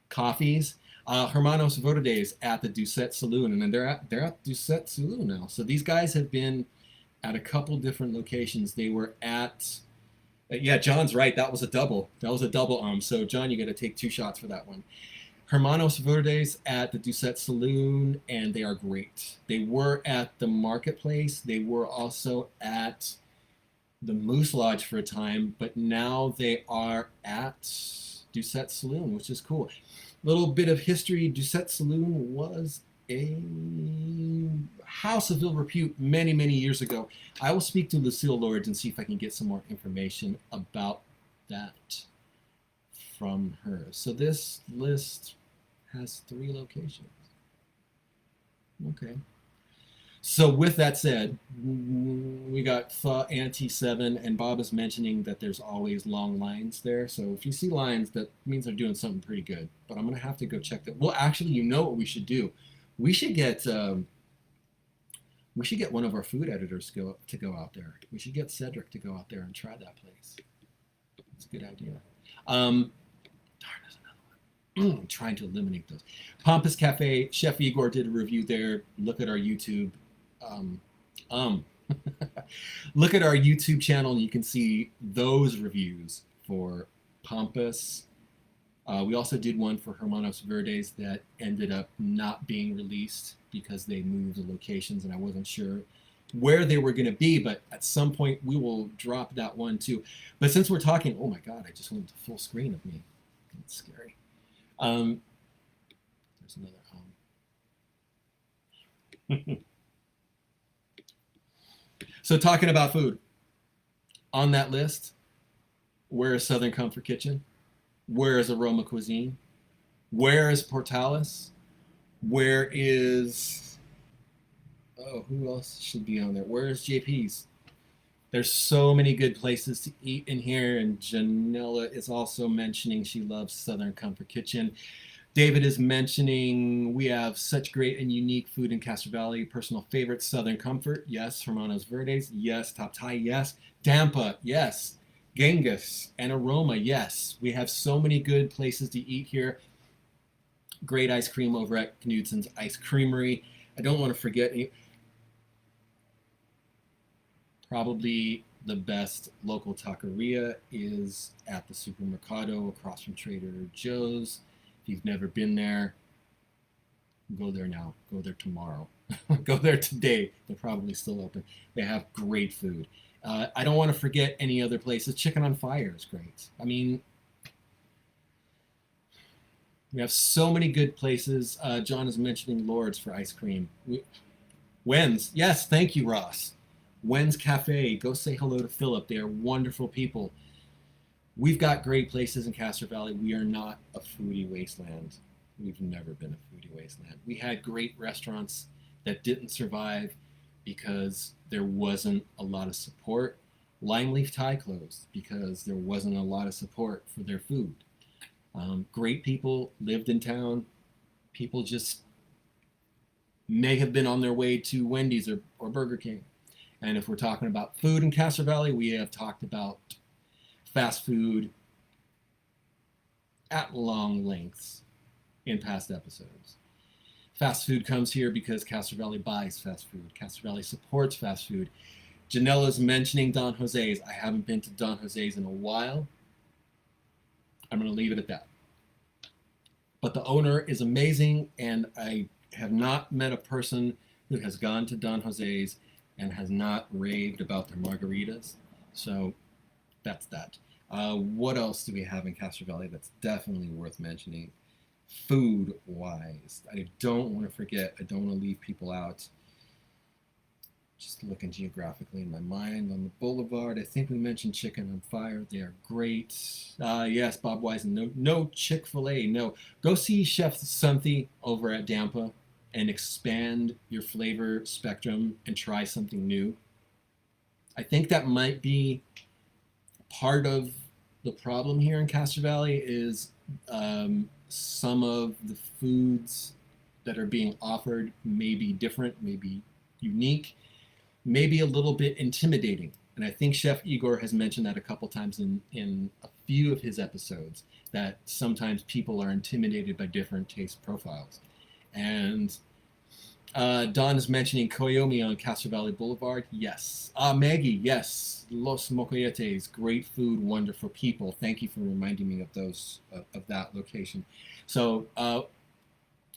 coffees. Hermanos Verdes at the Doucette Saloon, and they're at Doucette Saloon now. So these guys have been at a couple different locations. They were at, yeah, John's right. That was a double. So John, you got to take 2 shots for that one. Hermanos Verdes at the Doucette Saloon, and they are great. They were at the Marketplace. They were also at the Moose Lodge for a time, but now they are at Doucette Saloon, which is cool. Little bit of history. Doucette Saloon was a house of ill repute many, many years ago. I will speak to Lucille Lords and see if I can get some more information about that from her. So this list has 3 locations. Okay. So with that said, we got Pho Auntie 7, and Bob is mentioning that there's always long lines there. So if you see lines, that means they're doing something pretty good. But I'm going to have to go check that. Well, actually, you know what we should do? We should get one of our food editors to go out there. We should get Cedric to go out there and try that place. It's a good idea. Darn, there's another one. I'm trying to eliminate those. Pampas Cafe, Chef Igor did a review there. Look at our YouTube. Look at our YouTube channel and you can see those reviews for Pampas. We also did one for Hermanos Verdes that ended up not being released because they moved the locations and I wasn't sure where they were going to be, but at some point we will drop that one too. But since we're talking, oh my God, I just went to full screen of me. That's scary. There's another So talking about food, on that list, where is Southern Comfort Kitchen? Where is Aroma Cuisine? Where is Portales? Where is, oh, who else should be on there? Where is JP's? There's so many good places to eat in here, and Janella is also mentioning she loves Southern Comfort Kitchen. David is mentioning we have such great and unique food in Castro Valley. Personal favorite, Southern Comfort. Yes. Hermanos Verdes. Yes. Top Thai. Yes. Dampa. Yes. Genghis and Aroma. Yes. We have so many good places to eat here. Great ice cream over at Knudson's Ice Creamery. I don't want to forget any. Probably the best local taqueria is at the Supermercado across from Trader Joe's. If you've never been there, go there now. Go there tomorrow. Go there today. They're probably still open. They have great food. I don't want to forget any other places. Chicken on Fire is great. I mean, we have so many good places. John is mentioning Lord's for ice cream. Wen's. Yes, thank you, Ross. Wen's Cafe. Go say hello to Philip. They are wonderful people. We've got great places in Castro Valley. We are not a foodie wasteland. We've never been a foodie wasteland. We had great restaurants that didn't survive because there wasn't a lot of support. Lime Leaf Thai closed because there wasn't a lot of support for their food. Great people lived in town. People just may have been on their way to Wendy's or Burger King. And if we're talking about food in Castro Valley, we have talked about fast food at long lengths in past episodes. Fast food comes here because Castro Valley buys fast food. Castro Valley supports fast food. Janella's mentioning Don Jose's. I haven't been to Don Jose's in a while. I'm going to leave it at that. But the owner is amazing, and I have not met a person who has gone to Don Jose's and has not raved about their margaritas. So that's that. What else do we have in Castro Valley that's definitely worth mentioning food-wise? I don't want to forget. I don't want to leave people out. Just looking geographically in my mind on the boulevard. I think we mentioned Chicken on Fire. They are great. Yes, Bob Wisen. No Chick-fil-A. No. Go see Chef Sunthi over at Dampa and expand your flavor spectrum and try something new. I think that might be part of the problem here in Castro Valley is some of the foods that are being offered may be different, may be unique, maybe a little bit intimidating. And I think Chef Igor has mentioned that a couple times in a few of his episodes, that sometimes people are intimidated by different taste profiles. And Don is mentioning Koyomi on Castro Valley Boulevard. Yes. Maggie, yes. Los Mocoyetes, great food, wonderful people. Thank you for reminding me of those, of that location. So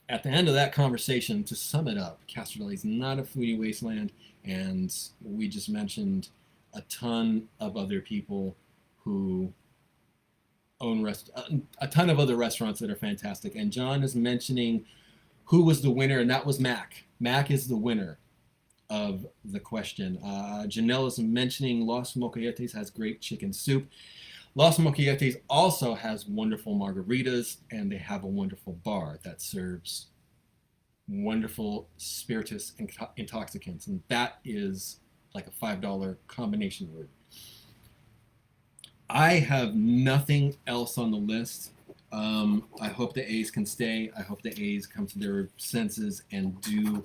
at the end of that conversation, to sum it up, Castro Valley is not a foodie wasteland, and we just mentioned a ton of other people who own a ton of other restaurants that are fantastic. And John is mentioning who was the winner, and that was Mac. Mac is the winner of the question. Janelle is mentioning Los Mocoyetes has great chicken soup. Los Mocoyetes also has wonderful margaritas, and they have a wonderful bar that serves wonderful spirituous intoxicants, and that is like a $5 combination word. I have nothing else on the list. I hope the A's can stay. I hope the A's come to their senses and do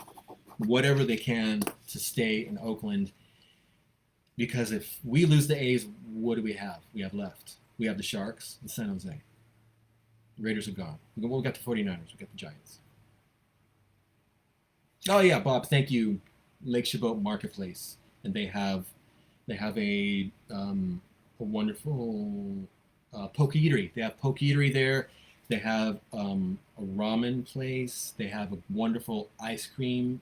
whatever they can to stay in Oakland. Because if we lose the A's, what do we have? We have left. We have the Sharks and San Jose. The Raiders are gone. We've got the 49ers. We've got the Giants. Oh yeah, Bob, thank you. Lake Chabot Marketplace. And they have a wonderful poke eatery. They have poke eatery there. They have a ramen place. They have a wonderful ice cream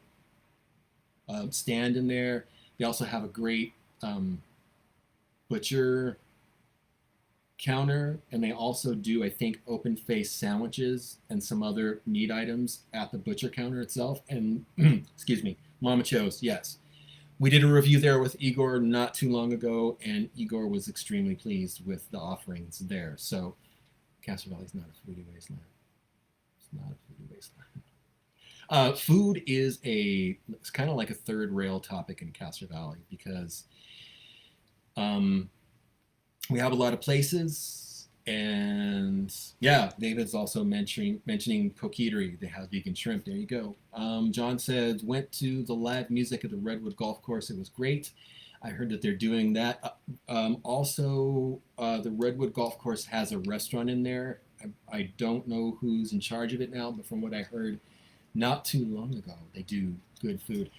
stand in there. They also have a great butcher counter, and they also do, I think, open face sandwiches and some other meat items at the butcher counter itself. And excuse me, Mama Cho's, yes. We did a review there with Igor not too long ago, and Igor was extremely pleased with the offerings there. So Castro Valley's not a foodie wasteland. It's not a foodie wasteland. Food is it's kind of like a third rail topic in Castro Valley because we have a lot of places, and yeah, David's also mentioning Coquetery. They have vegan shrimp. There you go. John said, went to the live music at the Redwood Golf Course. It was great. I heard that they're doing that. Also, the Redwood Golf Course has a restaurant in there. I don't know who's in charge of it now, but from what I heard not too long ago, they do good food.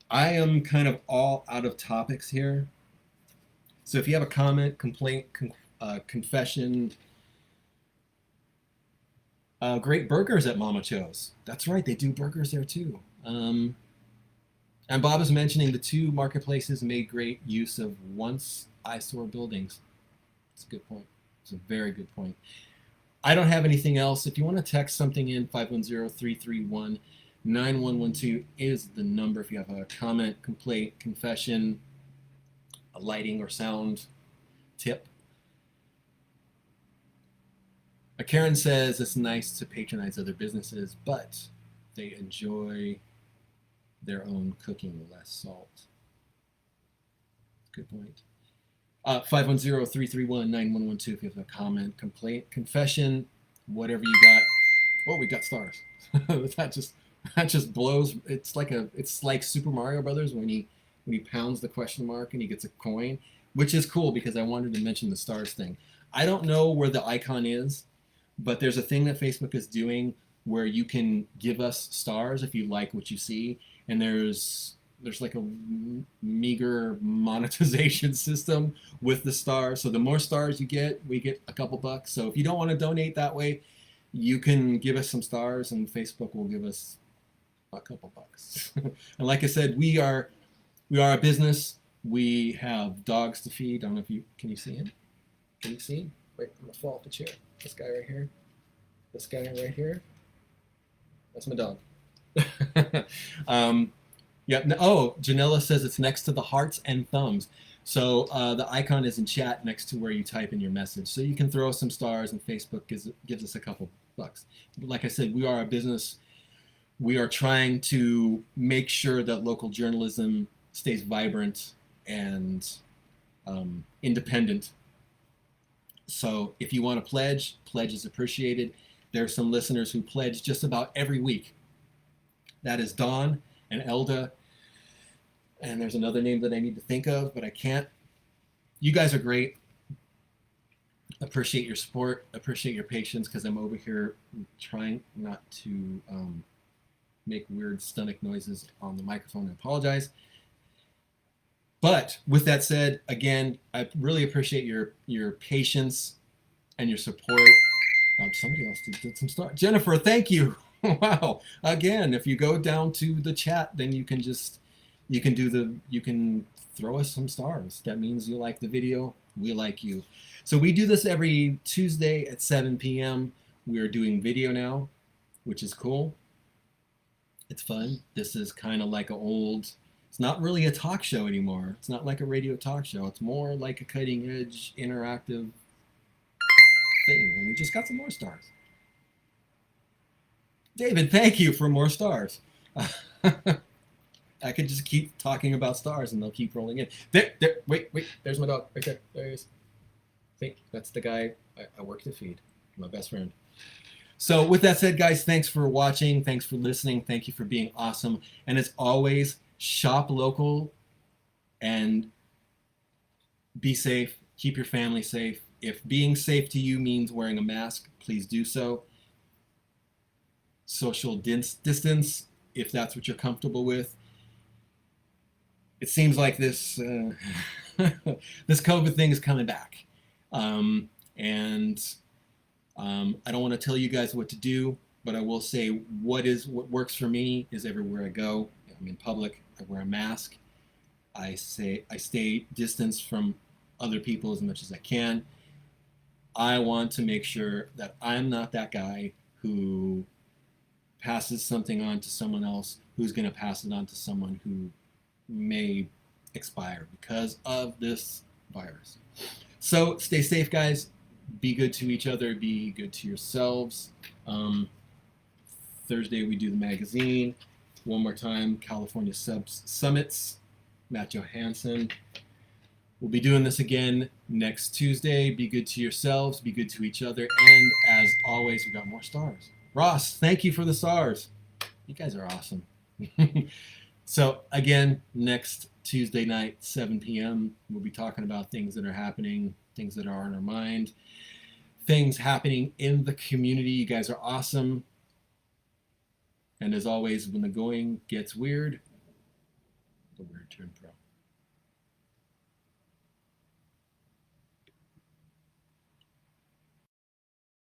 I am kind of all out of topics here. So if you have a comment, complaint, confession, great burgers at Mama Cho's. That's right, they do burgers there too. And Bob is mentioning the two marketplaces made great use of once eyesore buildings. It's a good point. It's a very good point. I don't have anything else. If you want to text something in, 510-331-9112 is the number. If you have a comment, complaint, confession, a lighting or sound tip. Karen says it's nice to patronize other businesses, but they enjoy their own cooking, less salt. Good point. 510-331-9112 if you have a comment, complaint, confession, whatever you got. Oh, we got stars. that just blows. It's like Super Mario Brothers when he pounds the question mark and he gets a coin, which is cool because I wanted to mention the stars thing. I don't know where the icon is, but there's a thing that Facebook is doing where you can give us stars if you like what you see, and there's like a meager monetization system with the stars. So the more stars you get, we get a couple bucks. So if you don't want to donate that way, you can give us some stars and Facebook will give us a couple bucks. And like I said, we are a business. We have dogs to feed. I don't know if can you see him? Can you see him? Wait, I'm gonna fall off the chair. This guy right here. This guy right here. That's my dog. Yeah. Oh, Janella says it's next to the hearts and thumbs. So the icon is in chat next to where you type in your message. So you can throw some stars, and Facebook gives us a couple bucks. But like I said, we are a business. We are trying to make sure that local journalism stays vibrant and independent. So if you want to pledge is appreciated. There are some listeners who pledge just about every week. That is Dawn and Elda. And there's another name that I need to think of, but I can't. You guys are great. Appreciate your support. Appreciate your patience because I'm over here trying not to make weird stomach noises on the microphone. I apologize. But with that said, again, I really appreciate your patience and your support. Somebody else did some stuff. Jennifer, thank you. Wow. Again, if you go down to the chat, then you can throw us some stars. That means you like the video. We like you. So we do this every Tuesday at 7 p.m. We are doing video now, which is cool. It's fun. This is kind of like it's not really a talk show anymore. It's not like a radio talk show. It's more like a cutting edge, interactive thing. And we just got some more stars. David, thank you for more stars. I could just keep talking about stars and they'll keep rolling in. Wait, there's my dog right there. There he is. See, that's the guy I work to feed, my best friend. So with that said, guys, thanks for watching. Thanks for listening. Thank you for being awesome. And as always, shop local and be safe. Keep your family safe. If being safe to you means wearing a mask, please do so. Social distance, if that's what you're comfortable with. It seems like this this COVID thing is coming back. And I don't want to tell you guys what to do, but I will say what works for me is everywhere I go. I'm in public. I wear a mask. I stay distanced from other people as much as I can. I want to make sure that I'm not that guy who passes something on to someone else who's going to pass it on to someone who may expire because of this virus. So stay safe, guys. Be good to each other. Be good to yourselves. Thursday we do the magazine. One more time, California Summits. Matt Johansson. We'll be doing this again next Tuesday. Be good to yourselves. Be good to each other. And as always, we got more stars. Ross, thank you for the stars. You guys are awesome. So again, next Tuesday night, 7 p.m., we'll be talking about things that are happening, things that are on our mind, things happening in the community. You guys are awesome. And as always, when the going gets weird, the weird turn pro.